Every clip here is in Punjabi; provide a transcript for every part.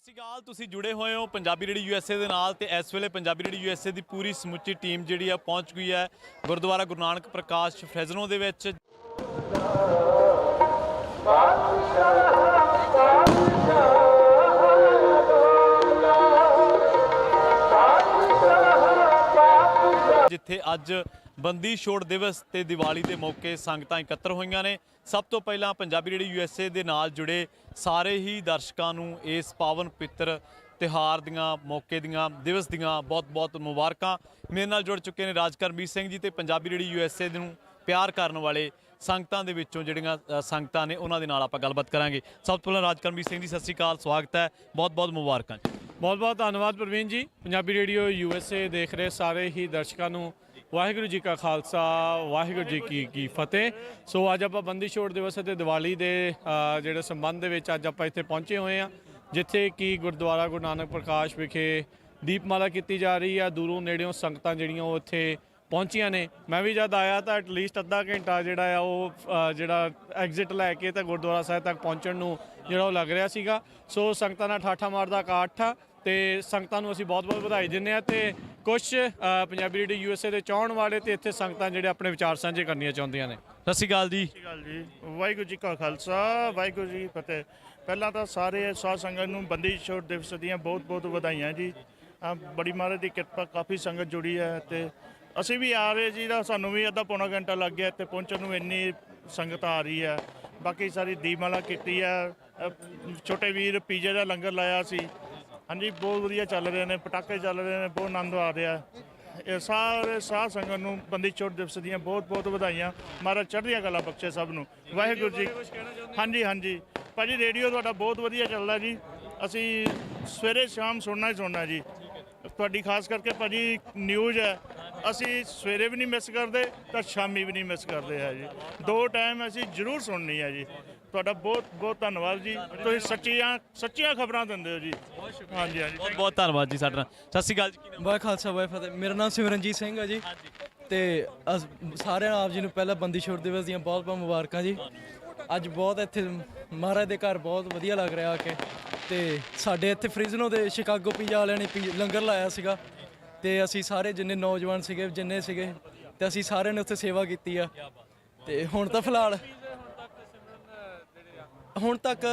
ਸਤਿ ਸ਼੍ਰੀ ਅਕਾਲ। ਤੁਸੀਂ ਜੁੜੇ ਹੋਏ ਹੋ ਪੰਜਾਬੀ ਰੇਡੀਓ USA ਦੇ ਨਾਲ ਤੇ ਇਸ ਵੇਲੇ ਪੰਜਾਬੀ ਰੇਡੀਓ USA ਦੀ ਪੂਰੀ ਸਮੁੱਚੀ ਟੀਮ ਜਿਹੜੀ ਆ ਪਹੁੰਚ ਗਈ ਹੈ ਗੁਰਦੁਆਰਾ ਗੁਰੂ ਨਾਨਕ ਪ੍ਰਕਾਸ਼ ਫਰੈਜ਼ਨੋ ਦੇ ਵਿੱਚ। ਜਿੱਥੇ ਅੱਜ ਬੰਦੀ ਛੋੜ ਦਿਵਸ ਤੇ ਦੀਵਾਲੀ ਦੇ ਮੌਕੇ ਸੰਗਤਾਂ ਇਕੱਤਰ ਹੋਈਆਂ ਨੇ। ਸਭ ਤੋਂ ਪਹਿਲਾਂ ਪੰਜਾਬੀ ਰੇਡੀਓ USA ਦੇ ਨਾਲ ਜੁੜੇ ਸਾਰੇ ਹੀ ਦਰਸ਼ਕਾਂ ਨੂੰ ਇਸ ਪਾਵਨ ਪਵਿੱਤਰ ਤਿਉਹਾਰ ਦੀਆਂ ਮੌਕੇ ਦੀਆਂ ਦਿਵਸ ਦੀਆਂ ਬਹੁਤ-ਬਹੁਤ ਮੁਬਾਰਕਾਂ। ਮੇਰੇ ਨਾਲ ਜੁੜ ਚੁੱਕੇ ਨੇ ਰਾਜਕਰਮਜੀਤ ਸਿੰਘ ਜੀ ਤੇ ਪੰਜਾਬੀ ਰੇਡੀਓ USA ਨੂੰ ਪਿਆਰ ਕਰਨ ਵਾਲੇ ਸੰਗਤਾਂ ਦੇ ਵਿੱਚੋਂ ਜਿਹੜੀਆਂ ਸੰਗਤਾਂ ਨੇ ਉਹਨਾਂ ਦੇ ਨਾਲ ਆਪਾਂ ਗੱਲਬਾਤ ਕਰਾਂਗੇ। ਸਭ ਤੋਂ ਪਹਿਲਾਂ ਰਾਜਕਰਮਜੀਤ ਸਿੰਘ ਜੀ ਸਤਿ ਸ਼੍ਰੀ ਅਕਾਲ, ਸਵਾਗਤ ਹੈ, ਬਹੁਤ-ਬਹੁਤ ਮੁਬਾਰਕਾਂ ਜੀ। ਬਹੁਤ-ਬਹੁਤ ਧੰਨਵਾਦ ਪ੍ਰਵੀਨ ਜੀ। ਪੰਜਾਬੀ ਰੇਡੀਓ USA ਦੇਖ ਰਹੇ ਸਾਰੇ ਹੀ ਦਰਸ਼ਕਾਂ ਨੂੰ ਵਾਹਿਗੁਰੂ ਜੀ ਕਾ ਖਾਲਸਾ, ਵਾਹਿਗੁਰੂ ਜੀ ਕੀ ਫਤਿਹ। ਸੋ ਅੱਜ ਆਪਾਂ ਬੰਦੀ ਛੋੜ ਦਿਵਸ ਅਤੇ ਦੀਵਾਲੀ ਦੇ ਜਿਹੜੇ ਸੰਬੰਧ ਦੇ ਵਿੱਚ ਅੱਜ ਆਪਾਂ ਇੱਥੇ ਪਹੁੰਚੇ ਹੋਏ ਹਾਂ, ਜਿੱਥੇ ਕਿ ਗੁਰਦੁਆਰਾ ਗੁਰੂ ਨਾਨਕ ਪ੍ਰਕਾਸ਼ ਵਿਖੇ ਦੀਪਮਾਲਾ ਕੀਤੀ ਜਾ ਰਹੀ ਆ। ਦੂਰੋਂ ਨੇੜਿਓਂ ਸੰਗਤਾਂ ਜਿਹੜੀਆਂ ਉਹ ਇੱਥੇ ਪਹੁੰਚੀਆਂ ਨੇ। ਮੈਂ ਵੀ ਜਦ ਆਇਆ ਤਾਂ ਐਟਲੀਸਟ ਅੱਧਾ ਘੰਟਾ ਜਿਹੜਾ ਆ ਉਹ ਜਿਹੜਾ ਐਗਜ਼ਿਟ ਲੈ ਕੇ ਤਾਂ ਗੁਰਦੁਆਰਾ ਸਾਹਿਬ ਤੱਕ ਪਹੁੰਚਣ ਨੂੰ ਜਿਹੜਾ ਉਹ ਲੱਗ ਰਿਹਾ ਸੀਗਾ। ਸੋ ਸੰਗਤਾਂ ਦਾ ਠਾਠਾ ਮਾਰਦਾ ਇਕੱਠ ਆ ਤੇ ਸੰਗਤਾਂ ਨੂੰ ਅਸੀਂ ਬਹੁਤ-ਬਹੁਤ ਵਧਾਈ ਦਿੰਦੇ ਹਾਂ। ਤੇ ਕੁਛ ਪੰਜਾਬੀ ਰੇਡੀਓ USA ਦੇ ਚਾਹਣ ਵਾਲੇ ਤੇ ਇੱਥੇ ਸੰਗਤਾਂ ਜਿਹੜੇ ਆਪਣੇ ਵਿਚਾਰ ਸਾਂਝੇ ਕਰਨੀਆਂ ਚਾਹੁੰਦੀਆਂ ਨੇ। ਸਤਿ ਸ਼੍ਰੀ ਅਕਾਲ ਜੀ। ਸਤਿ ਸ਼੍ਰੀ ਅਕਾਲ ਜੀ। ਵਾਹਿਗੁਰੂ ਜੀ ਕਾ ਖਾਲਸਾ, ਵਾਹਿਗੁਰੂ ਜੀ ਕੀ ਫਤਿਹ। ਪਹਿਲਾਂ ਤਾਂ ਸਾਰੇ ਸਾਧ ਸੰਗਤ ਨੂੰ ਬੰਦੀ ਛੋੜ ਦਿਵਸ ਦੀਆਂ ਬਹੁਤ-ਬਹੁਤ ਵਧਾਈਆਂ ਜੀ। ਬੜੀ ਮਹਾਰਾਜ ਦੀ ਕਿਰਪਾ, ਕਾਫੀ ਸੰਗਤ ਜੁੜੀ ਹੈ ਤੇ ਅਸੀਂ ਵੀ ਆ ਰਹੇ ਜੀ। ਸਾਨੂੰ ਵੀ ਅੱਧਾ ਪੌਣਾ ਘੰਟਾ ਲੱਗ ਗਿਆ ਇੱਥੇ ਪਹੁੰਚਣ ਨੂੰ, ਇੰਨੀ ਸੰਗਤ ਆ ਰਹੀ ਹੈ। ਬਾਕੀ ਸਾਰੀ ਦੀਪਮਾਲਾ ਕੀਤੀ ਹੈ। ਛੋਟੇ ਵੀਰ ਪੀਜ਼ੇ ਦਾ ਲੰਗਰ ਲਾਇਆ ਸੀ। ਹਾਂਜੀ, ਬਹੁਤ ਵਧੀਆ ਚੱਲ ਰਹੇ ਨੇ, ਪਟਾਕੇ ਚੱਲ ਰਹੇ ਨੇ, ਬਹੁਤ ਆਨੰਦ ਆ ਰਿਹਾ। ਇਹ ਸਾਰੇ ਸਾਧ ਸੰਗਤ ਨੂੰ ਬੰਦੀ ਛੋੜ ਦਿਵਸ ਦੀਆਂ ਬਹੁਤ-ਬਹੁਤ ਵਧਾਈਆਂ। ਮਹਾਰਾਜ ਚੜ੍ਹਦੀਆਂ ਕਲਾ ਬਖਸ਼ੇ ਸਭ ਨੂੰ, ਵਾਹਿਗੁਰੂ ਜੀ। ਹਾਂਜੀ ਭਾਜੀ, ਰੇਡੀਓ ਤੁਹਾਡਾ ਬਹੁਤ ਵਧੀਆ ਚੱਲਦਾ ਜੀ। ਅਸੀਂ ਸਵੇਰੇ ਸ਼ਾਮ ਸੁਣਨਾ ਹੀ ਸੁਣਨਾ ਜੀ। ਤੁਹਾਡੀ ਖਾਸ ਕਰਕੇ ਭਾਜੀ ਨਿਊਜ਼ ਹੈ, ਅਸੀਂ ਸਵੇਰੇ ਵੀ ਨਹੀਂ ਮਿਸ ਕਰਦੇ ਤਾਂ ਸ਼ਾਮੀ ਵੀ ਨਹੀਂ ਮਿਸ ਕਰਦੇ ਹੈ ਜੀ। ਦੋ ਟਾਈਮ ਅਸੀਂ ਜ਼ਰੂਰ ਸੁਣਨੀ ਹੈ ਜੀ। ਤੁਹਾਡਾ ਬਹੁਤ-ਬਹੁਤ ਧੰਨਵਾਦ ਜੀ। ਤੁਸੀਂ ਸੱਚੀਆਂ ਖਬਰਾਂ ਦਿੰਦੇ ਹੋ ਜੀ। ਹਾਂਜੀ ਬਹੁਤ ਧੰਨਵਾਦ ਜੀ। ਸਾਡੇ ਨਾਲ ਸਤਿ ਸ਼੍ਰੀ ਅਕਾਲ ਜੀ। ਵਾਹਿ ਖਾਲਸਾ ਵਾਹਿ ਫਤਿਹ। ਮੇਰਾ ਨਾਮ ਸਿਮਰਨਜੀਤ ਸਿੰਘ ਹੈ ਜੀ। ਤੇ ਸਾਰਿਆਂ ਆਪ ਜੀ ਨੂੰ ਪਹਿਲਾਂ ਬੰਦੀ ਛੋੜ ਦਿਵਸ ਦੀਆਂ ਬਹੁਤ-ਬਹੁਤ ਮੁਬਾਰਕਾਂ ਜੀ। ਅੱਜ ਬਹੁਤ ਇੱਥੇ ਮਹਾਰਾਜ ਦੇ ਘਰ ਬਹੁਤ ਵਧੀਆ ਲੱਗ ਰਿਹਾ ਆ ਕੇ। ਤੇ ਸਾਡੇ ਇੱਥੇ ਫ੍ਰਿਜ਼ਨੋ ਦੇ ਸ਼ਿਕਾਗੋ ਪੀਜ਼ਾ ਵਾਲਿਆਂ ਨੇ ਲੰਗਰ ਲਾਇਆ ਸੀਗਾ ਤੇ ਅਸੀਂ ਸਾਰੇ ਜਿੰਨੇ ਨੌਜਵਾਨ ਸੀਗੇ ਤੇ ਅਸੀਂ ਸਾਰਿਆਂ ਨੇ ਉੱਥੇ ਸੇਵਾ ਕੀਤੀ ਆ। ਤੇ ਹੁਣ ਤਾਂ ਫਿਲਹਾਲ ਹੁਣ ਤੱਕ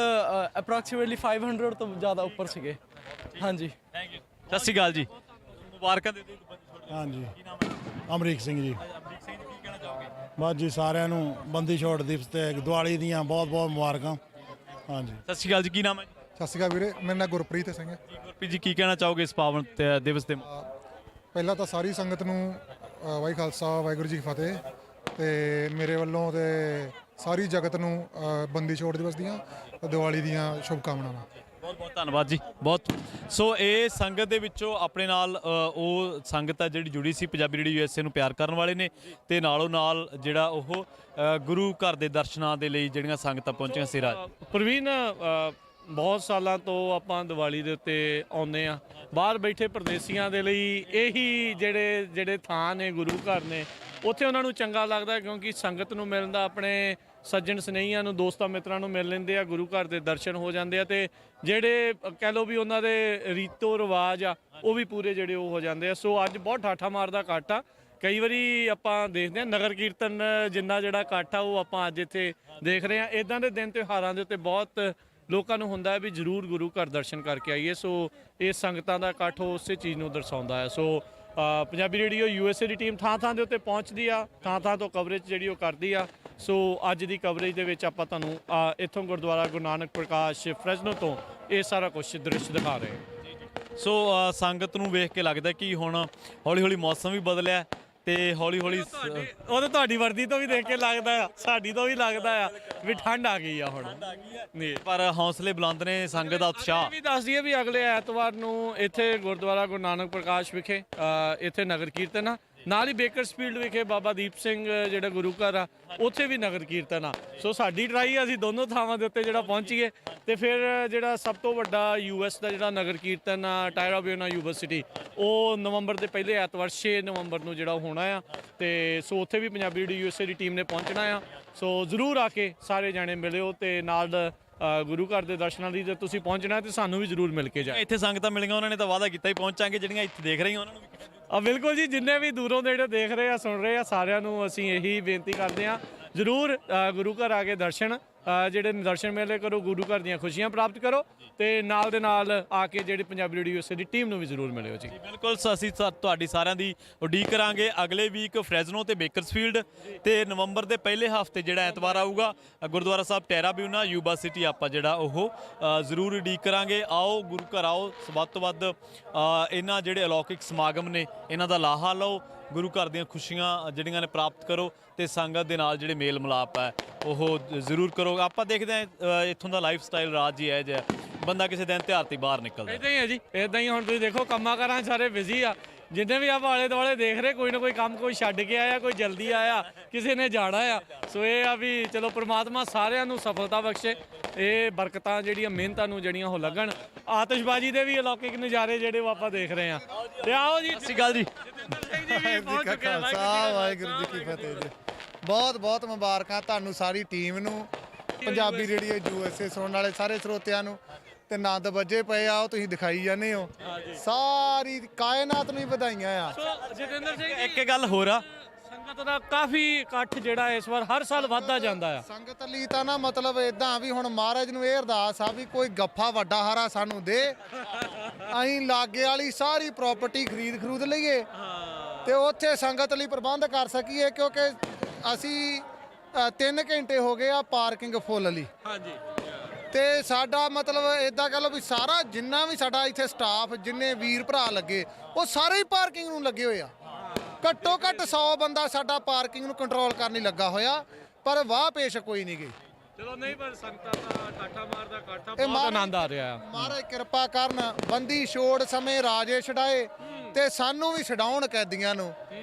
ਅਪਰੋਕਸੀਮੇਟਲੀ 500 ਤੋਂ ਜ਼ਿਆਦਾ ਉੱਪਰ ਸੀਗੇ। ਹਾਂਜੀ, ਥੈਂਕ ਯੂ। ਸਤਿ ਸ਼੍ਰੀ ਅਕਾਲ ਜੀ, ਮੁਬਾਰਕਾਂ ਦੇ ਦਿਓ। ਹਾਂਜੀ, ਅਮਰੀਕ ਸਿੰਘ ਜੀ। ਬਸ ਜੀ, ਸਾਰਿਆਂ ਨੂੰ ਬੰਦੀ ਛੋੜ ਦਿਵਸ ਤੇ ਦੀਵਾਲੀ ਦੀਆਂ ਬਹੁਤ-ਬਹੁਤ ਮੁਬਾਰਕਾਂ। ਹਾਂਜੀ, ਸਤਿ ਸ਼੍ਰੀ ਅਕਾਲ ਜੀ। ਕੀ ਨਾਮ ਹੈ ਜੀ? ਸਤਿ ਸ਼੍ਰੀ ਅਕਾਲ ਵੀਰੇ, ਮੇਰਾ ਨਾਮ ਗੁਰਪ੍ਰੀਤ ਸਿੰਘ ਹੈ ਜੀ। ਗੁਰਪ੍ਰੀਤ ਜੀ, ਕੀ ਕਹਿਣਾ ਚਾਹੋਗੇ ਇਸ ਪਾਵਨ ਦਿਵਸ ਦੇ? ਪਹਿਲਾਂ ਤਾਂ ਸਾਰੀ ਸੰਗਤ ਨੂੰ ਵਾਹਿ ਖਾਲਸਾ ਵਾਹਿਗੁਰੂ ਜੀ ਕੀ ਫਤਿਹ। ਤੇ ਮੇਰੇ ਵੱਲੋਂ ਤੇ ਸਾਰੀ ਜਗਤ ਨੂੰ ਬੰਦੀ ਛੋੜ ਦਿਵਸ ਦੀਆਂ ਦੀਵਾਲੀ ਦੀਆਂ ਸ਼ੁਭਕਾਮਨਾਵਾਂ। ਬਹੁਤ-ਬਹੁਤ ਧੰਨਵਾਦ ਜੀ। ਸੋ ਇਹ ਸੰਗਤ ਦੇ ਵਿੱਚੋਂ ਆਪਣੇ ਨਾਲ ਉਹ ਸੰਗਤ ਆ ਜਿਹੜੀ ਜੁੜੀ ਸੀ ਪੰਜਾਬੀ ਰੇਡੀਓ USA ਨੂੰ ਪਿਆਰ ਕਰਨ ਵਾਲੇ ਨੇ ਤੇ ਨਾਲੋਂ ਨਾਲ ਜਿਹੜਾ ਉਹ ਗੁਰੂ ਘਰ ਦੇ ਦਰਸ਼ਨਾਂ ਦੇ ਲਈ ਜਿਹੜੀਆਂ ਸੰਗਤਾਂ ਪਹੁੰਚੀਆਂ ਸੀ। ਰਾਜ ਪ੍ਰਵੀਨ, ਬਹੁਤ ਸਾਲਾਂ ਤੋਂ ਆਪਾਂ ਦੀਵਾਲੀ ਦੇ ਉੱਤੇ ਆਉਂਦੇ ਆ। ਬਾਹਰ ਬੈਠੇ ਪਰਦੇਸੀਆਂ ਦੇ ਲਈ ਇਹੀ ਜਿਹੜੇ ਥਾਂ ਨੇ, ਗੁਰੂ ਘਰ ਨੇ, ਉੱਥੇ ਉਹਨਾਂ ਨੂੰ ਚੰਗਾ ਲੱਗਦਾ ਕਿਉਂਕਿ ਸੰਗਤ ਨੂੰ ਮਿਲਣ ਦਾ, ਆਪਣੇ ਸੱਜਣ ਸਨੇਹੀਆਂ ਨੂੰ, ਦੋਸਤਾਂ ਮਿੱਤਰਾਂ ਨੂੰ ਮਿਲ ਲੈਂਦੇ ਆ, ਗੁਰੂ ਘਰ ਦੇ ਦਰਸ਼ਨ ਹੋ ਜਾਂਦੇ ਆ ਤੇ ਜਿਹੜੇ ਕਹਿ ਲਓ ਵੀ ਉਹਨਾਂ ਦੇ ਰੀਤੋ ਰਿਵਾਜ ਆ ਉਹ ਵੀ ਪੂਰੇ ਜਿਹੜੇ ਉਹ ਹੋ ਜਾਂਦੇ ਆ। ਸੋ ਅੱਜ ਬਹੁਤ ਠਾਠਾ ਮਾਰਦਾ ਇਕੱਠ ਆ। ਕਈ ਵਾਰੀ ਆਪਾਂ ਦੇਖਦੇ ਹਾਂ ਨਗਰ ਕੀਰਤਨ ਜਿੰਨਾ ਜਿਹੜਾ ਇਕੱਠ ਆ ਉਹ ਆਪਾਂ ਅੱਜ ਇੱਥੇ ਦੇਖ ਰਹੇ ਹਾਂ। ਇੱਦਾਂ ਦੇ ਦਿਨ ਤਿਉਹਾਰਾਂ ਦੇ ਉੱਤੇ ਬਹੁਤ ਲੋਕਾਂ ਨੂੰ ਹੁੰਦਾ ਹੈ ਵੀ ਜ਼ਰੂਰ ਗੁਰੂ ਘਰ ਦਰਸ਼ਨ ਕਰਕੇ ਆਈਏ। ਸੋ ਇਹ ਸੰਗਤਾਂ ਦਾ ਇਕੱਠ ਉਸੇ ਚੀਜ਼ ਨੂੰ ਦਰਸਾਉਂਦਾ ਹੈ। ਸੋ ਪੰਜਾਬੀ ਰੇਡੀਓ USA ਦੀ ਟੀਮ ਥਾਂ ਦੇ ਉੱਤੇ ਪਹੁੰਚਦੀ ਆ, ਥਾਂ ਤੋਂ ਕਵਰੇਜ ਜਿਹੜੀ ਉਹ ਕਰਦੀ ਆ। ਸੋ ਅੱਜ ਦੀ ਕਵਰੇਜ ਦੇ ਵਿੱਚ ਆਪਾਂ ਤੁਹਾਨੂੰ ਇੱਥੋਂ ਗੁਰਦੁਆਰਾ ਗੁਰੂ ਨਾਨਕ ਪ੍ਰਕਾਸ਼ ਫਰੈਜ਼ਨੋ ਤੋਂ ਇਹ ਸਾਰਾ ਕੁਛ ਦ੍ਰਿਸ਼ ਦਿਖਾ ਰਹੇ ਹਾਂ। ਸੋ ਸੰਗਤ ਨੂੰ ਵੇਖ ਕੇ ਲੱਗਦਾ ਕਿ ਹੁਣ ਹੌਲੀ-ਹੌਲੀ ਮੌਸਮ ਵੀ ਬਦਲਿਆ ਤੇ ਹੌਲੀ-ਹੌਲੀ ਉਹ ਤਾਂ ਤੁਹਾਡੀ ਵਰਦੀ ਤੋਂ ਵੀ ਦੇਖ ਕੇ ਲੱਗਦਾ ਆ, ਸਾਡੀ ਤੋਂ ਵੀ ਲੱਗਦਾ ਆ ਵੀ ਠੰਡ ਆ ਗਈ ਆ ਹੁਣ। ਨਹੀਂ, ਪਰ ਹੌਸਲੇ ਬੁਲੰਦ ਨੇ, ਸੰਗਤ ਦਾ ਉਤਸ਼ਾਹ ਵੀ ਦੱਸ ਦਈਏ ਵੀ ਅਗਲੇ ਐਤਵਾਰ ਨੂੰ ਇੱਥੇ ਗੁਰਦੁਆਰਾ ਗੁਰੂ ਨਾਨਕ ਪ੍ਰਕਾਸ਼ ਵਿਖੇ ਇੱਥੇ ਨਗਰ ਕੀਰਤਨ ਆ। ਨਾਲ ਹੀ ਬੇਕਰਸਫੀਲਡ ਵਿਖੇ ਬਾਬਾ ਦੀਪ ਸਿੰਘ ਜਿਹੜਾ ਗੁਰੂ ਘਰ ਆ ਉੱਥੇ ਵੀ ਨਗਰ ਕੀਰਤਨ ਆ। ਸੋ ਸਾਡੀ ਟਰਾਈ ਆ ਅਸੀਂ ਦੋਨੋਂ ਥਾਵਾਂ ਦੇ ਉੱਤੇ ਜਿਹੜਾ ਪਹੁੰਚੀਏ। ਤੇ ਫਿਰ ਜਿਹੜਾ ਸਭ ਤੋਂ ਵੱਡਾ US ਦਾ ਜਿਹੜਾ ਨਗਰ ਕੀਰਤਨ ਆ ਟਾਇਰਾਬਿਊਨਾ ਯੂਨੀਵਰਸਿਟੀ, ਉਹ ਨਵੰਬਰ ਦੇ ਪਹਿਲੇ ਐਤਵਾਰ 6 ਨਵੰਬਰ ਨੂੰ ਜਿਹੜਾ ਹੋਣਾ ਆ। ਤੇ ਸੋ ਉੱਥੇ ਵੀ ਪੰਜਾਬੀ ਰੇਡੀਓ USA ਦੀ ਟੀਮ ਨੇ ਪਹੁੰਚਣਾ ਆ। ਸੋ ਜ਼ਰੂਰ ਆ ਕੇ ਸਾਰੇ ਜਾਣੇ ਮਿਲਿਓ ਤੇ ਨਾਲ ਗੁਰੂ ਘਰ ਦੇ ਦਰਸ਼ਨਾਂ ਲਈ ਜੇ ਤੁਸੀਂ ਪਹੁੰਚਣਾ ਤੇ ਸਾਨੂੰ ਵੀ ਜ਼ਰੂਰ ਮਿਲ ਕੇ ਜਾਓ। ਇੱਥੇ ਸੰਗਤਾਂ ਮਿਲੀਆਂ ਉਹਨਾਂ ਨੇ ਤਾਂ ਵਾਅਦਾ ਕੀਤਾ ਹੀ ਪਹੁੰਚਾਂਗੇ, ਜਿਹੜੀਆਂ ਇੱਥੇ ਦੇਖ ਰਹੀਆਂ ਉਹਨਾਂ ਨੂੰ ਵੀ ਬਿਲਕੁਲ ਜੀ, ਜਿੰਨੇ ਵੀ ਦੂਰੋਂ ਨੇੜੇ ਦੇਖ ਰਹੇ ਆ ਸੁਣ ਰਹੇ ਆ ਸਾਰਿਆਂ ਨੂੰ ਅਸੀਂ ਇਹੀ ਬੇਨਤੀ ਕਰਦੇ ਆ, ਜ਼ਰੂਰ ਗੁਰੂ ਘਰ ਆ ਕੇ ਦਰਸ਼ਨ ਜਿਹੜੇ ਦਰਸ਼ਨ ਮੇਲੇ ਕਰੋ, ਗੁਰੂ ਘਰ ਦੀਆਂ ਖੁਸ਼ੀਆਂ ਪ੍ਰਾਪਤ ਕਰੋ ਤੇ ਨਾਲ ਦੇ ਨਾਲ ਆ ਕੇ ਜਿਹੜੀ ਪੰਜਾਬੀ ਰੇਡੀਓ USA ਦੀ ਟੀਮ ਨੂੰ ਵੀ ਜ਼ਰੂਰ ਮਿਲਿਓ ਜੀ। ਬਿਲਕੁਲ ਅਸੀਂ ਤੁਹਾਡੀ ਸਾਰਿਆਂ ਦੀ ਉਡੀਕ ਕਰਾਂਗੇ। ਅਗਲੇ ਵੀਕ ਫਰੈਜ਼ਨੋ ਤੇ ਬੇਕਰਸਫੀਲਡ ਤੇ ਨਵੰਬਰ ਦੇ ਪਹਿਲੇ ਹਫਤੇ ਜਿਹੜਾ ਐਤਵਾਰ ਆਊਗਾ ਗੁਰਦੁਆਰਾ ਸਾਹਿਬ ਟੈਰਾ ਬਿਊਨਾ ਯੂਬਾ ਸਿਟੀ ਆਪਾਂ ਜਿਹੜਾ ਉਹ ਜ਼ਰੂਰ ਉਡੀਕ ਕਰਾਂਗੇ। ਆਓ ਗੁਰੂ ਘਰ ਆਓ, ਵੱਧ ਤੋਂ ਵੱਧ ਇਹਨਾਂ ਜਿਹੜੇ ਅਲੌਕਿਕ ਸਮਾਗਮ ਨੇ ਇਹਨਾਂ ਦਾ ਲਾਹਾ ਲਓ, ਗੁਰੂ ਘਰ ਦੀਆਂ ਖੁਸ਼ੀਆਂ ਜਿਹੜੀਆਂ ਨੇ ਪ੍ਰਾਪਤ ਕਰੋ ਤੇ ਸੰਗਤ ਦੇ ਨਾਲ ਜਿਹੜੇ ਮੇਲ ਮਿਲਾਪ ਹੈ ਉਹ ਜ਼ਰੂਰ ਕਰੋ। ਆਪਾਂ ਦੇਖਦੇ ਹਾਂ ਇੱਥੋਂ ਦਾ ਲਾਈਫ ਸਟਾਈਲ ਰਾਜ ਹੀ ਹੈ ਜਿਹਾ ਬੰਦਾ ਕਿਸੇ ਦਿਨ ਤਿਉਹਾਰ ਤੇ ਬਾਹਰ ਨਿਕਲਦਾ। ਇਦਾਂ ਹੀ ਹੈ ਜੀ, ਇਦਾਂ ਹੀ। ਹੁਣ ਤੁਸੀਂ ਦੇਖੋ ਕੰਮਾਂ ਕਾਰਾਂ ਸਾਰੇ ਬਿਜ਼ੀ ਆ, ਜਿੰਨੇ ਵੀ ਆਪਾਂ ਆਲੇ ਦੁਆਲੇ ਦੇਖ ਰਹੇ ਕੋਈ ਨਾ ਕੋਈ ਕੰਮ ਕੋਈ ਛੱਡ ਕੇ ਆਇਆ, ਕੋਈ ਜਲਦੀ ਆਇਆ, ਕਿਸੇ ਨੇ ਜਾਣਾ ਆ। ਸੋ ਇਹ ਆ ਵੀ ਚਲੋ ਪ੍ਰਮਾਤਮਾ ਸਾਰਿਆਂ ਨੂੰ ਸਫਲਤਾ ਬਖਸ਼ੇ, ਇਹ ਬਰਕਤਾਂ ਜਿਹੜੀਆਂ ਮਿਹਨਤਾਂ ਨੂੰ ਜਿਹੜੀਆਂ ਉਹ ਲੱਗਣ। ਆਤਿਸ਼ਬਾਜ਼ੀ ਦੇ ਵੀ ਅਲੌਕਿਕ ਨਜ਼ਾਰੇ ਜਿਹੜੇ ਉਹ ਆਪਾਂ ਦੇਖ ਰਹੇ ਆ। ਤੇ ਆਓ ਜੀ, ਸਤਿ ਸ਼੍ਰੀ ਅਕਾਲ ਜੀ। ਸਿੰਘ ਜੀ ਵੀ ਪਹੁੰਚ ਚੁੱਕੇ ਆ। ਵਾਹਿਗੁਰੂ ਜੀ ਕੀ ਫਤਿਹ ਜੀ। ਬਹੁਤ ਬਹੁਤ ਮੁਬਾਰਕਾਂ ਤੁਹਾਨੂੰ ਸਾਰੀ ਟੀਮ ਨੂੰ, ਪੰਜਾਬੀ ਰੇਡੀਓ USA ਸੁਣਨ ਵਾਲੇ ਸਾਰੇ ਸਰੋਤਿਆਂ ਨੂੰ। ਤੇ ਆਨੰਦ ਵੱਜੇ ਪਏ ਆ, ਉਹ ਤੁਸੀਂ ਦਿਖਾਈ ਜਾਂਦੇ ਹੋ, ਸਾਰੀ ਕਾਇਨਾਤ ਨੂੰ ਹੀ ਵਧਾਈਆਂ ਆ। ਸੋ ਜਤਿੰਦਰ ਸਿੰਘ ਜੀ, ਇੱਕ ਗੱਲ ਹੋਰ ਆ, ਸੰਗਤ ਦਾ ਕਾਫੀ ਇਕੱਠ ਜਿਹੜਾ ਇਸ ਵਾਰ ਹਰ ਸਾਲ ਵੱਧਦਾ ਜਾਂਦਾ ਆ। ਸੰਗਤ ਲਈ ਤਾਂ ਨਾ ਮਤਲਬ ਇਦਾਂ ਵੀ ਹੁਣ ਮਹਾਰਾਜ ਨੂੰ ਇਹ ਅਰਦਾਸ ਆ ਵੀ ਕੋਈ ਗੱਫਾ ਵੱਡਾ ਹਾਰਾ ਸਾਨੂੰ ਦੇ, ਅਸੀਂ ਲਾਗੇ ਵਾਲੀ ਸਾਰੀ ਪ੍ਰਾਪਰਟੀ ਖਰੀਦ ਲਈਏ ਤੇ ਉੱਥੇ ਸੰਗਤ ਲਈ ਪ੍ਰਬੰਧ ਕਰ ਸਕੀਏ, ਕਿਉਂਕਿ ਅਸੀਂ 3 ਘੰਟੇ ਹੋ ਗਏ ਆ ਪਾਰਕਿੰਗ ਫੁੱਲ ਲਈ। ਹਾਂਜੀ। ਤੇ ਸਾਡਾ ਮਤਲਬ ਇਦਾਂ ਕਹ ਲਓ ਵੀ ਸਾਰਾ ਜਿੰਨਾ ਵੀ ਸਾਡਾ ਇੱਥੇ ਸਟਾਫ, ਜਿੰਨੇ ਵੀਰ ਭਰਾ ਲੱਗੇ, ਉਹ ਸਾਰੇ ਹੀ ਪਾਰਕਿੰਗ ਨੂੰ ਲੱਗੇ ਹੋਏ ਆ। ਘੱਟੋ ਘੱਟ 100 ਬੰਦਾ ਸਾਡਾ ਪਾਰਕਿੰਗ ਨੂੰ ਕੰਟਰੋਲ ਕਰਨ ਲਈ ਲੱਗਾ ਹੋਇਆ, ਪਰ ਵਾਹ ਪੇਸ਼ ਕੋਈ ਨਹੀਂ ਗਈ। ਚਲੋ ਨਹੀਂ, ਪਰ ਸੰਗਤਾਂ ਦਾ ਕਾਠਾ ਮਾਰਦਾ ਕਾਠਾ ਇਹ ਬਹੁਤ ਆਨੰਦ ਆ ਰਿਹਾ ਆ। ਮਹਾਰਾਜ ਕਿਰਪਾ ਕਰਨ, ਬੰਦੀ ਛੋੜ ਸਮੇਂ ਰਾਜੇ ਛਡਾਏ ਤੇ ਸਾਨੂੰ ਵੀ ਛਡਾਉਣ ਕੈਦੀਆਂ ਨੂੰ।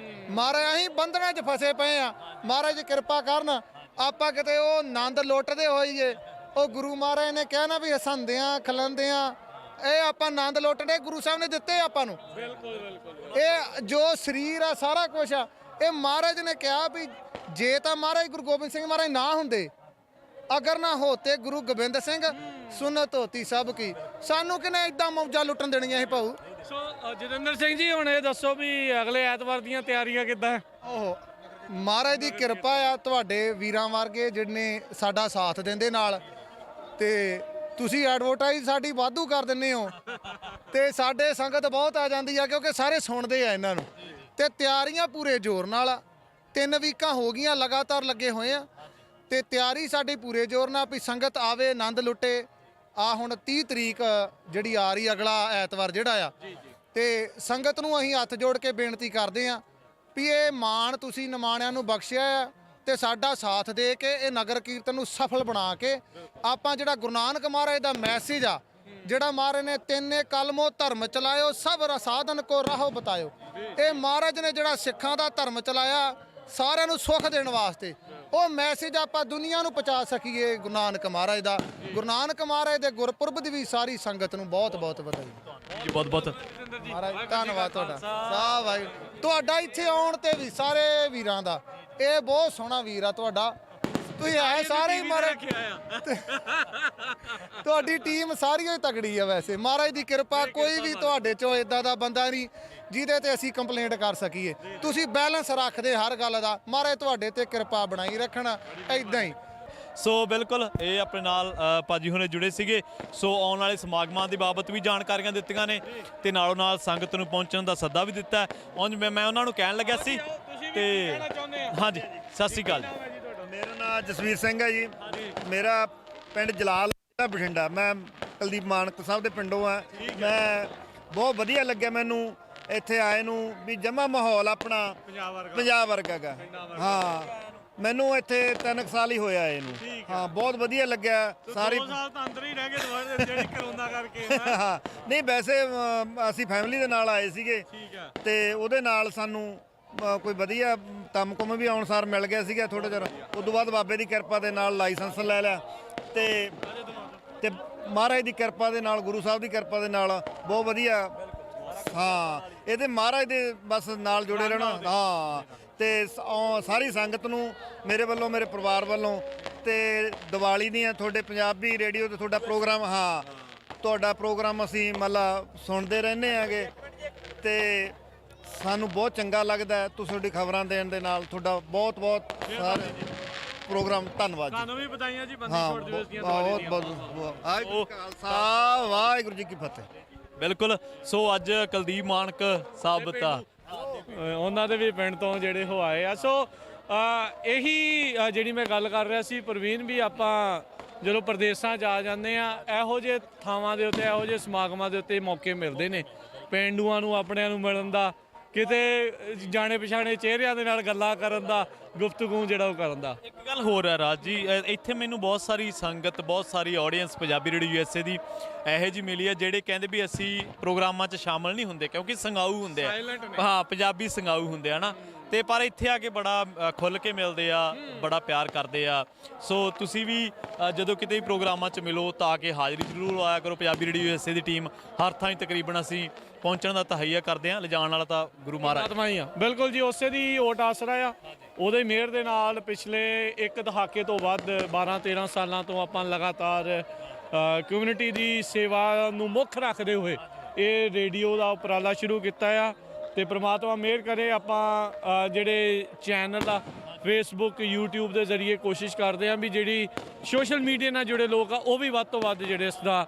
ਮਹਾਰਾਜ ਅਸੀਂ ਬੰਧਨਾਂ 'ਚ ਫਸੇ ਪਏ ਆ, ਮਹਾਰਾਜ ਕਿਰਪਾ ਕਰਨ ਆਪਾਂ ਕਿਤੇ ਉਹ ਆਨੰਦ ਲੁੱਟਦੇ ਹੋਈਏ। ਉਹ ਗੁਰੂ ਮਹਾਰਾਜ ਨੇ ਕਿਹਾ ਨਾ ਵੀ ਹਸਾਂਦਿਆਂ ਖਿਲਾਉਂਦਿਆਂ ਇਹ ਆਪਾਂ ਆਨੰਦ ਲੁੱਟਦੇ, ਗੁਰੂ ਸਾਹਿਬ ਨੇ ਦਿੱਤੇ ਆਪਾਂ ਨੂੰ। ਬਿਲਕੁਲ ਬਿਲਕੁਲ। ਇਹ ਜੋ ਸਰੀਰ ਆ ਸਾਰਾ ਕੁਝ ਆ, ਇਹ ਮਹਾਰਾਜ ਨੇ ਕਿਹਾ ਵੀ ਜੇ ਤਾਂ ਮਹਾਰਾਜ ਗੁਰੂ ਗੋਬਿੰਦ ਸਿੰਘ ਮਹਾਰਾਜ ਨਾ ਹੁੰਦੇ, ਅਗਰ ਨਾ ਹੋਤੇ ਗੁਰੂ ਗੋਬਿੰਦ ਸਿੰਘ ਸੁਨਤ ਹੋਤੀ ਸਭ ਕੀ, ਸਾਨੂੰ ਕਿਨੇ ਇਦਾਂ ਮੌਜਾਂ ਲੁੱਟਣ ਦੇਣੀਆਂ ਸੀ ਭਾਊ। ਸੋ ਜਤਿੰਦਰ ਸਿੰਘ ਜੀ, ਹੁਣ ਇਹ ਦੱਸੋ ਵੀ ਅਗਲੇ ਐਤਵਾਰ ਦੀਆਂ ਤਿਆਰੀਆਂ ਕਿੱਦਾਂ? ਓਹ ਮਹਾਰਾਜ ਦੀ ਕਿਰਪਾ ਆ, ਤੁਹਾਡੇ ਵੀਰਾਂ ਵਰਗੇ ਜਿਹਨੇ ਸਾਡਾ ਸਾਥ ਦਿੰਦੇ ਨਾਲ, ਤੇ ਤੁਸੀਂ ਐਡਵਰਟਾਈਜ਼ ਸਾਡੀ ਵਾਧੂ ਕਰ ਦਿੰਦੇ ਹੋ ਤੇ ਸਾਡੇ ਸੰਗਤ ਬਹੁਤ ਆ ਜਾਂਦੀ ਆ, ਕਿਉਂਕਿ ਸਾਰੇ ਸੁਣਦੇ ਆ ਇਹਨਾਂ ਨੂੰ। ਤੇ ਤਿਆਰੀਆਂ ਪੂਰੇ ਜ਼ੋਰ ਨਾਲ ਆ, 3 ਵੀਕਾਂ ਹੋ ਗਈਆਂ ਲਗਾਤਾਰ ਲੱਗੇ ਹੋਏ ਆ ਤੇ ਤਿਆਰੀ ਸਾਡੀ ਪੂਰੇ ਜ਼ੋਰ ਨਾਲ ਵੀ ਸੰਗਤ ਆਵੇ, ਆਨੰਦ ਲੁੱਟੇ। ਆ ਹੁਣ 30 ਤਰੀਕ ਜਿਹੜੀ ਆ ਰਹੀ ਅਗਲਾ ਐਤਵਾਰ ਜਿਹੜਾ ਆ, ਤੇ ਸੰਗਤ ਨੂੰ ਅਸੀਂ ਹੱਥ ਜੋੜ ਕੇ ਬੇਨਤੀ ਕਰਦੇ ਆ ਵੀ ਇਹ ਮਾਣ ਤੁਸੀਂ ਨਿਮਾਣਿਆਂ ਨੂੰ ਬਖਸ਼ਿਆ ਆ ਤੇ ਸਾਡਾ ਸਾਥ ਦੇ ਕੇ ਇਹ ਨਗਰ ਕੀਰਤਨ ਨੂੰ ਸਫਲ ਬਣਾ ਕੇ ਆਪਾਂ ਜਿਹੜਾ ਗੁਰੂ ਨਾਨਕ ਮਹਾਰਾਜ ਦਾ ਮੈਸੇਜ ਆ, ਜਿਹੜਾ ਮਹਾਰਾਜ ਨੇ 3 ਕਲਮੋ ਧਰਮ ਚਲਾਇਓ ਸਭ ਸਾਧਨ ਕੋ ਰਾਹੋ ਬਤਾਇਓ, ਇਹ ਮਹਾਰਾਜ ਨੇ ਜਿਹੜਾ ਸਿੱਖਾਂ ਦਾ ਧਰਮ ਚਲਾਇਆ ਸਾਰਿਆਂ ਨੂੰ ਸੁੱਖ ਦੇਣ ਵਾਸਤੇ, ਉਹ ਮੈਸੇਜ ਆਪਾਂ ਦੁਨੀਆ ਨੂੰ ਪਹੁੰਚਾ ਸਕੀਏ ਗੁਰੂ ਨਾਨਕ ਮਹਾਰਾਜ ਦਾ। ਗੁਰੂ ਨਾਨਕ ਮਹਾਰਾਜ ਦੇ ਗੁਰਪੁਰਬ ਦੀ ਵੀ ਸਾਰੀ ਸੰਗਤ ਨੂੰ ਬਹੁਤ ਬਹੁਤ ਵਧਾਈ ਜੀ। ਬਹੁਤ ਬਹੁਤ ਮਹਾਰਾਜ ਧੰਨਵਾਦ ਤੁਹਾਡਾ। ਸਾਹ ਵਾਹਿਗੁਰੂ, ਤੁਹਾਡਾ ਇੱਥੇ ਆਉਣ ਤੇ ਵੀ ਸਾਰੇ ਵੀਰਾਂ ਦਾ, ਇਹ ਬਹੁਤ ਸੋਹਣਾ ਵੀਰ ਆ ਤੁਹਾਡਾ, ਤੁਸੀਂ ਹੈ ਸਾਰੇ ਹੀ ਮਹਾਰਾਜ, ਤੁਹਾਡੀ ਟੀਮ ਸਾਰੀ ਹੀ ਤਗੜੀ ਆ। ਵੈਸੇ ਮਹਾਰਾਜ ਦੀ ਕਿਰਪਾ, ਕੋਈ ਵੀ ਤੁਹਾਡੇ ਚੋਂ ਇਦਾਂ ਦਾ ਬੰਦਾ ਨਹੀਂ ਜਿਹਦੇ ਤੇ ਅਸੀਂ ਕੰਪਲੇਂਟ ਕਰ ਸਕੀਏ। ਤੁਸੀਂ ਬੈਲੈਂਸ ਰੱਖਦੇ ਹਰ ਗੱਲ ਦਾ, ਮਹਾਰਾਜ ਤੁਹਾਡੇ ਤੇ ਕਿਰਪਾ ਬਣਾਈ ਰੱਖਣਾ ਇਦਾਂ ਹੀ। ਸੋ ਬਿਲਕੁਲ ਇਹ ਆਪਣੇ ਨਾਲ ਭਾਜੀ ਹੁਣੇ ਜੁੜੇ ਸੀਗੇ। ਸੋ ਆਉਣ ਵਾਲੇ ਸਮਾਗਮਾਂ ਦੀ ਬਾਬਤ ਵੀ ਜਾਣਕਾਰੀਆਂ ਦਿੱਤੀਆਂ ਨੇ ਤੇ ਨਾਲੋਂ ਨਾਲ ਸੰਗਤ ਨੂੰ ਪਹੁੰਚਣ ਦਾ ਸੱਦਾ ਵੀ ਦਿੱਤਾ। ਉਂਝ ਮੈਂ ਉਹਨਾਂ ਨੂੰ ਕਹਿਣ ਲੱਗਿਆ ਸੀ ਤੇ ਹਾਂਜੀ, ਸਤਿ ਸ਼੍ਰੀ ਅਕਾਲ। ਮੇਰਾ ਨਾਮ ਜਸਵੀਰ ਸਿੰਘ ਹੈ ਜੀ, ਮੇਰਾ ਪਿੰਡ ਜਲਾਲ ਬਠਿੰਡਾ, ਮੈਂ ਕੁਲਦੀਪ ਮਾਨਕ ਸਾਹਿਬ ਦੇ ਪਿੰਡੋਂ ਆ। ਮੈਂ ਬਹੁਤ ਵਧੀਆ ਲੱਗਿਆ ਮੈਨੂੰ ਇੱਥੇ ਆਏ ਨੂੰ, ਵੀ ਜਮਾ ਮਾਹੌਲ ਆਪਣਾ ਪੰਜਾਬ ਵਰਗਾ ਗਾ। ਹਾਂ, ਮੈਨੂੰ ਇੱਥੇ 3 ਸਾਲ ਹੀ ਹੋਇਆ ਇਹਨੂੰ। ਹਾਂ, ਬਹੁਤ ਵਧੀਆ ਲੱਗਿਆ। ਸਾਰੇ 2 ਸਾਲ ਤਾਂ ਅੰਦਰ ਹੀ ਰਹਿ ਗਏ ਦੁਬਾਰਾ ਜਿਹੜੀ ਕਰੋਨਾ ਕਰਕੇ। ਹਾਂ, ਨਹੀਂ ਵੈਸੇ ਅਸੀਂ ਫੈਮਿਲੀ ਦੇ ਨਾਲ ਆਏ ਸੀਗੇ ਤੇ ਉਹਦੇ ਨਾਲ ਸਾਨੂੰ ਕੋਈ ਵਧੀਆ ਕੰਮ ਕੁਮ ਵੀ ਆਉਣਸਾਰ ਮਿਲ ਗਿਆ ਸੀਗਾ ਥੋੜਾ ਜਿਹਾ। ਉਸ ਤੋਂ ਬਾਅਦ ਬਾਬੇ ਦੀ ਕਿਰਪਾ ਦੇ ਨਾਲ ਲਾਇਸੈਂਸ ਲੈ ਲਿਆ ਤੇ ਮਹਾਰਾਜ ਦੀ ਕਿਰਪਾ ਦੇ ਨਾਲ, ਗੁਰੂ ਸਾਹਿਬ ਦੀ ਕਿਰਪਾ ਦੇ ਨਾਲ ਬਹੁਤ ਵਧੀਆ। ਹਾਂ, ਇਹਦੇ ਮਹਾਰਾਜ ਦੇ ਬਸ ਨਾਲ ਜੁੜੇ ਰਹਿਣਾ। ਹਾਂ, ਤੇ ਸਾਰੀ ਸੰਗਤ ਨੂੰ ਮੇਰੇ ਵੱਲੋਂ, ਮੇਰੇ ਪਰਿਵਾਰ ਵੱਲੋਂ ਤੇ ਦੀਵਾਲੀ ਦੀਆਂ ਤੁਹਾਡੇ ਪੰਜਾਬੀ ਰੇਡੀਓ ਤੇ ਤੁਹਾਡਾ ਪ੍ਰੋਗਰਾਮ, ਹਾਂ ਤੁਹਾਡਾ ਪ੍ਰੋਗਰਾਮ ਅਸੀਂ ਮਤਲਬ ਸੁਣਦੇ ਰਹਿੰਦੇ ਆਂਗੇ ਤੇ ਸਾਨੂੰ ਬਹੁਤ ਚੰਗਾ ਲੱਗਦਾ ਹੈ। ਤੁਸੀਂ ਤੁਹਾਡੀ ਖਬਰਾਂ ਦੇਣ ਦੇ ਨਾਲ ਤੁਹਾਡਾ ਬਹੁਤ ਬਹੁਤ ਸਾਰੇ ਪ੍ਰੋਗਰਾਮ ਧੰਨਵਾਦ ਜੀ। ਤੁਹਾਨੂੰ ਵੀ ਵਧਾਈਆਂ ਜੀ ਬੰਦੀ ਹਾਂ ਛੋੜ ਦਿਵਸ ਦੀਆਂ ਬਹੁਤ ਬਹੁਤ ਵਾਹਿਗੁਰੂ ਜੀ ਕਾ ਖਾਲਸਾ ਵਾਹਿਗੁਰੂ ਜੀ ਕੀ ਫਤਿਹ। ਬਿਲਕੁਲ। ਸੋ ਅੱਜ ਕੁਲਦੀਪ ਮਾਨਕ ਸਾਹਿਬ ਤਾਂ ਉਹਨਾਂ ਦੇ ਵੀ ਪਿੰਡ ਤੋਂ ਜਿਹੜੇ ਹੋ ਆਏ ਆ। ਸੋ ਇਹੀ ਜਿਹੜੀ ਮੈਂ ਗੱਲ ਕਰ ਰਿਹਾ ਸੀ ਪ੍ਰਵੀਨ, ਵੀ ਆਪਾਂ ਜਦੋਂ ਪ੍ਰਦੇਸਾਂ 'ਚ ਆ ਜਾਂਦੇ ਆ, ਇਹੋ ਜਿਹੇ ਥਾਵਾਂ ਦੇ ਉੱਤੇ, ਇਹੋ ਜਿਹੇ ਸਮਾਗਮਾਂ ਦੇ ਉੱਤੇ ਮੌਕੇ ਮਿਲਦੇ ਨੇ ਪੇਂਡੂਆਂ ਨੂੰ, ਆਪਣਿਆਂ ਨੂੰ ਮਿਲਣ ਦਾ, ਕਿਤੇ ਜਾਣੇ ਪਛਾਣੇ ਚਿਹਰਿਆਂ ਦੇ ਨਾਲ ਗੱਲਾਂ ਕਰਨ ਦਾ, ਗੁਫ਼ਤਗੂ ਜਿਹੜਾ ਉਹ ਕਰਨ ਦਾ। ਇੱਕ ਗੱਲ ਹੋਰ ਹੈ ਰਾਜ ਜੀ, ਇੱਥੇ ਮੈਨੂੰ ਬਹੁਤ ਸਾਰੀ ਸੰਗਤ, ਬਹੁਤ ਸਾਰੀ ਆਡੀਅנס ਪੰਜਾਬੀ ਰੇਡੀਓ USA ਦੀ ਇਹੋ ਜਿਹੀ ਮਿਲੀ ਹੈ ਜਿਹੜੇ ਕਹਿੰਦੇ ਵੀ ਅਸੀਂ ਪ੍ਰੋਗਰਾਮਾਂ 'ਚ ਸ਼ਾਮਲ ਨਹੀਂ ਹੁੰਦੇ ਕਿਉਂਕਿ ਸੰਗਾਊ ਹੁੰਦੇ ਆ। ਹਾਂ, ਪੰਜਾਬੀ ਸੰਗਾਊ ਹੁੰਦੇ ਆ ਨਾ, ਤੇ ਪਰ ਇੱਥੇ ਆ ਕੇ ਬੜਾ ਖੁੱਲ੍ਹ ਕੇ ਮਿਲਦੇ ਆ, ਬੜਾ ਪਿਆਰ ਕਰਦੇ ਆ। ਸੋ ਤੁਸੀਂ ਵੀ ਜਦੋਂ ਕਿਤੇ ਵੀ ਪ੍ਰੋਗਰਾਮਾਂ 'ਚ ਮਿਲੋ ਤਾਂ ਆ ਕੇ ਹਾਜ਼ਰੀ ਜ਼ਰੂਰ ਲਾਇਆ ਕਰੋ। ਪੰਜਾਬੀ ਰੇਡੀਓ USA ਦੀ ਟੀਮ ਹਰ ਥਾਂ ਤਕਰੀਬਨ ਅਸੀਂ ਪਹੁੰਚਣ ਦਾ ਤਹਈਆ ਕਰਦੇ ਹਾਂ, ਲਿਜਾਣ ਵਾਲਾ ਤਾਂ ਗੁਰੂ ਮਹਾਰਾਜ ਆਤਮਾ ਹੀ ਆ। ਬਿਲਕੁਲ ਜੀ, ਉਸੇ ਦੀ ਓਟ ਆਸਰਾ ਆ, ਉਹਦੇ ਮਿਹਰ ਦੇ ਨਾਲ ਪਿਛਲੇ ਇੱਕ ਦਹਾਕੇ ਤੋਂ ਵੱਧ 12-13 ਸਾਲਾਂ ਤੋਂ ਆਪਾਂ ਲਗਾਤਾਰ ਕਮਿਊਨਿਟੀ ਦੀ ਸੇਵਾ ਨੂੰ ਮੁੱਖ ਰੱਖਦੇ ਹੋਏ ਇਹ ਰੇਡੀਓ ਦਾ ਉਪਰਾਲਾ ਸ਼ੁਰੂ ਕੀਤਾ ਆ। ਤੇ ਪ੍ਰਮਾਤਮਾ ਮਿਹਰ ਕਰੇ, ਆਪਾਂ ਜਿਹੜੇ ਚੈਨਲ ਆ ਫੇਸਬੁੱਕ, YouTube ਦੇ ਜ਼ਰੀਏ ਕੋਸ਼ਿਸ਼ ਕਰਦੇ ਹਾਂ ਵੀ ਜਿਹੜੀ ਸੋਸ਼ਲ ਮੀਡੀਆ ਨਾਲ ਜੁੜੇ ਲੋਕ ਆ ਉਹ ਵੀ ਵੱਧ ਤੋਂ ਵੱਧ ਜਿਹੜੇ ਇਸ ਦਾ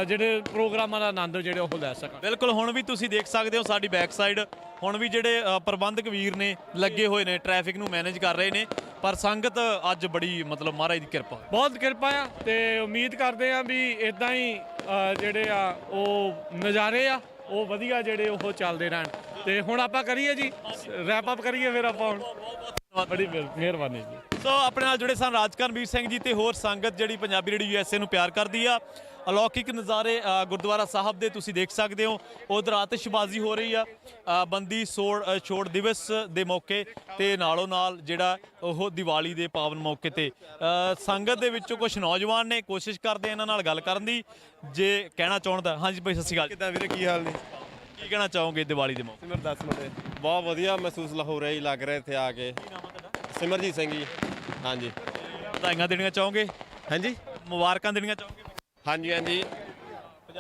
ਜਿਹੜੇ ਪ੍ਰੋਗਰਾਮਾਂ ਦਾ ਆਨੰਦ ਜਿਹੜੇ ਉਹ ਲੈ ਸਕਣ। ਬਿਲਕੁਲ। ਹੁਣ ਵੀ ਤੁਸੀਂ ਦੇਖ ਸਕਦੇ ਹੋ ਸਾਡੀ ਬੈਕ ਸਾਈਡ ਹੁਣ ਵੀ ਜਿਹੜੇ ਪ੍ਰਬੰਧਕ ਵੀਰ ਨੇ ਲੱਗੇ ਹੋਏ ਨੇ, ਟ੍ਰੈਫਿਕ ਨੂੰ ਮੈਨੇਜ ਕਰ ਰਹੇ ਨੇ, ਪਰ ਸੰਗਤ ਅੱਜ ਬੜੀ ਮਤਲਬ ਮਹਾਰਾਜ ਦੀ ਕਿਰਪਾ, ਬਹੁਤ ਕਿਰਪਾ ਆ। ਤੇ ਉਮੀਦ ਕਰਦੇ ਆ ਵੀ ਇਦਾਂ ਹੀ ਜਿਹੜੇ ਆ ਉਹ ਨਜ਼ਾਰੇ ਆ ਉਹ ਵਧੀਆ ਜਿਹੜੇ ਉਹ ਚੱਲਦੇ ਰਹਿਣ। ਤੇ ਹੁਣ ਆਪਾਂ ਕਰੀਏ ਜੀ ਰੈਪ ਅਪ ਕਰੀਏ, ਫਿਰ ਆਪਾਂ ਹੁਣ ਬੜੀ ਮਿਹਰਬਾਨੀ ਜੀ। ਸੋ ਆਪਣੇ ਨਾਲ ਜੁੜੇ ਸਨ ਰਾਜਕਰਨਵੀਰ ਸਿੰਘ ਜੀ ਤੇ ਹੋਰ ਸੰਗਤ ਜਿਹੜੀ ਪੰਜਾਬੀ ਰੇਡੀਓ USA ਨੂੰ ਪਿਆਰ ਕਰਦੀ ਆ। ਅਲੌਕਿਕ ਨਜ਼ਾਰੇ ਗੁਰਦੁਆਰਾ ਸਾਹਿਬ ਦੇ ਤੁਸੀਂ ਦੇਖ ਸਕਦੇ ਹੋ। ਉਧਰ ਆਤਿਸ਼ਬਾਜ਼ੀ ਹੋ ਰਹੀ ਆ ਬੰਦੀ ਛੋੜ ਦਿਵਸ ਦੇ ਮੌਕੇ ਤੇ ਨਾਲੋਂ ਨਾਲ ਜਿਹੜਾ ਉਹ ਦੀਵਾਲੀ ਦੇ ਪਾਵਨ ਮੌਕੇ ਤੇ ਸੰਗਤ ਦੇ ਵਿੱਚੋਂ ਕੁਝ ਨੌਜਵਾਨ ਨੇ ਕੋਸ਼ਿਸ਼ ਕਰਦੇ ਇਹਨਾਂ ਨਾਲ ਗੱਲ ਕਰਨ ਦੀ, ਜੇ ਕਹਿਣਾ ਚਾਹੁੰਦਾ। ਹਾਂਜੀ ਭਾਈ ਸਤਿ ਸ਼੍ਰੀ ਅਕਾਲ। ਕਿੱਦਾਂ ਵੀਰੇ, ਕੀ ਹਾਲ ਨੇ? ਕੀ ਕਹਿਣਾ ਚਾਹੋਗੇ ਦੀਵਾਲੀ ਦੇ ਮੌਕੇ? ਸਿਮਰ 10 ਮਿੰਟ ਬਹੁਤ ਵਧੀਆ ਮਹਿਸੂਸ ਹੋ ਰਿਹਾ ਜੀ, ਲੱਗ ਰਿਹਾ ਇੱਥੇ ਆ ਕੇ। ਸਿਮਰਜੀਤ ਸਿੰਘ ਜੀ। ਹਾਂਜੀ। ਵਧਾਈਆਂ ਦੇਣੀਆਂ ਚਾਹੋਗੇ? ਹਾਂਜੀ ਮੁਬਾਰਕਾਂ ਦੇਣੀਆਂ ਚਾਹੋਗੇ? ਹਾਂਜੀ ਹਾਂਜੀ,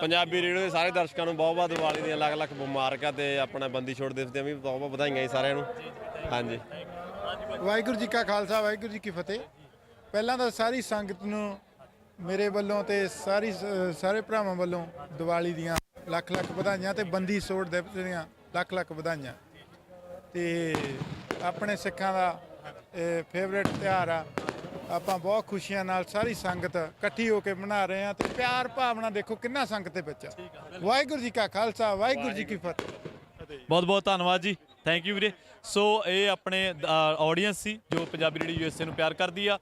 ਪੰਜਾਬੀ ਰੇਡੀਓ ਦੇ ਸਾਰੇ ਦਰਸ਼ਕਾਂ ਨੂੰ ਬਹੁਤ ਬਹੁਤ ਦੀਵਾਲੀ ਦੀਆਂ ਲੱਖ-ਲੱਖ ਮੁਬਾਰਕਾਂ ਤੇ ਆਪਣਾ ਬੰਦੀ ਛੋੜ ਦਿਵਸ ਦੀਆਂ ਵੀ ਬਹੁਤ ਬਹੁਤ ਵਧਾਈਆਂ ਜੀ ਸਾਰਿਆਂ ਨੂੰ। ਹਾਂਜੀ। ਵਾਹਿਗੁਰੂ ਜੀ ਕਾ ਖਾਲਸਾ, ਵਾਹਿਗੁਰੂ ਜੀ ਕੀ ਫਤਿਹ। ਪਹਿਲਾਂ ਤਾਂ ਸਾਰੀ ਸੰਗਤ ਨੂੰ ਮੇਰੇ ਵੱਲੋਂ ਤੇ ਸਾਰੇ ਭਰਾਵਾਂ ਵੱਲੋਂ ਦੀਵਾਲੀ ਦੀਆਂ ਲੱਖ-ਲੱਖ ਵਧਾਈਆਂ ਤੇ ਬੰਦੀ ਛੋੜ ਦਿਵਸ ਦੀਆਂ ਲੱਖ-ਲੱਖ ਵਧਾਈਆਂ। ਤੇ ਆਪਣੇ ਸਿੱਖਾਂ ਦਾ ਫੇਵਰੇਟ ਤਿਉਹਾਰ ਆ। ਆਪਾਂ ਬਹੁਤ ਖੁਸ਼ੀਆਂ ਨਾਲ ਸਾਰੀ ਸੰਗਤ ਇਕੱਠੀ ਹੋ ਕੇ ਮਨਾ ਰਹੇ ਹਾਂ ਤੇ ਪਿਆਰ ਭਾਵਨਾ ਦੇਖੋ ਕਿੰਨਾ ਸੰਗਤ ਦੇ ਵਿੱਚ ਆ। ਵਾਹਿਗੁਰੂ ਜੀ ਕਾ ਖਾਲਸਾ, ਵਾਹਿਗੁਰੂ ਜੀ ਕੀ ਫਤਿਹ। ਬਹੁਤ ਬਹੁਤ ਧੰਨਵਾਦ ਜੀ, ਥੈਂਕ ਯੂ ਵੀਰੇ। ਸੋ ਇਹ ਆਪਣੇ ਆਡੀਅנס ਸੀ ਜੋ ਪੰਜਾਬੀ ਰੇਡੀਓ USA ਨੂੰ ਪਿਆਰ ਕਰਦੀ ਆ।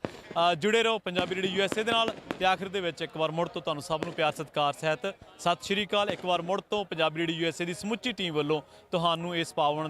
ਜੁੜੇ ਰਹੋ ਪੰਜਾਬੀ ਰੇਡੀਓ USA ਦੇ ਨਾਲ। ਤੇ ਆਖਿਰ ਦੇ ਵਿੱਚ ਇੱਕ ਵਾਰ ਮੁੜ ਤੋਂ ਤੁਹਾਨੂੰ ਸਭ ਨੂੰ ਪਿਆਰ ਸਤਿਕਾਰ ਸਹਿਤ ਸਤਿ ਸ਼੍ਰੀ ਅਕਾਲ। ਇੱਕ ਵਾਰ ਮੁੜ ਤੋਂ ਪੰਜਾਬੀ ਰੇਡੀਓ USA ਦੀ ਸਮੁੱਚੀ ਟੀਮ ਵੱਲੋਂ ਤੁਹਾਨੂੰ ਇਸ ਪਾਵਨ